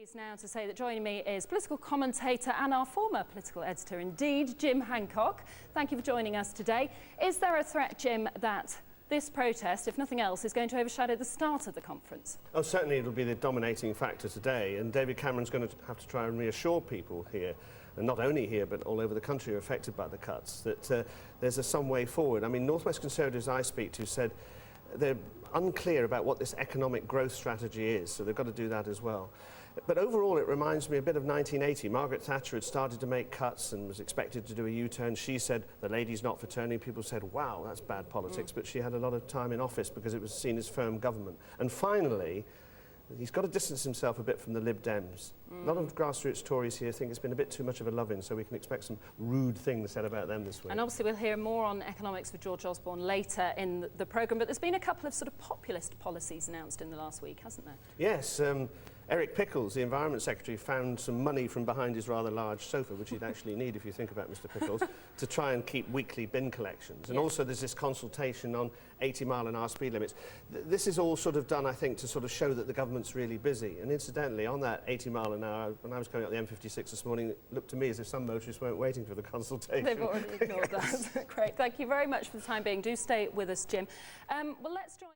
Pleased now to say that joining me is political commentator and our former political editor indeed, Jim Hancock. Thank you for joining us today. Is there a threat, Jim, that this protest, if nothing else, is going to overshadow the start of the conference? Oh, certainly it'll be the dominating factor today, and David Cameron's going to have to try and reassure people here, and not only here but all over the country who are affected by the cuts, that there's some way forward. I mean, North West Conservatives I speak to said they're unclear about what this economic growth strategy is, so they've got to do that as well. But overall, it reminds me a bit of 1980. Margaret Thatcher had started to make cuts and was expected to do a U-turn. She said, the lady's not for turning. People said, wow, that's bad politics. But she had a lot of time in office because it was seen as firm government. And finally, he's got to distance himself a bit from the Lib Dems. A lot of grassroots Tories here think it's been a bit too much of a love-in, so we can expect some rude things said about them this week. And obviously we'll hear more on economics with George Osborne later in the programme, but there's been a couple of sort of populist policies announced in the last week, hasn't there? Yes. Eric Pickles, the Environment Secretary, found some money from behind his rather large sofa, which he'd actually need if you think about Mr Pickles, to try and keep weekly bin collections. And also there's this consultation on 80-mile-an-hour speed limits. This is all sort of done, I think, to sort of show that the government's really busy. And incidentally, on that 80-mile-an-hour, when I was coming up the M56 this morning, it looked to me as if some motorists weren't waiting for the consultation. They've already ignored that. Great. Thank you very much for the time being. Do stay with us, Jim. Well, let's join...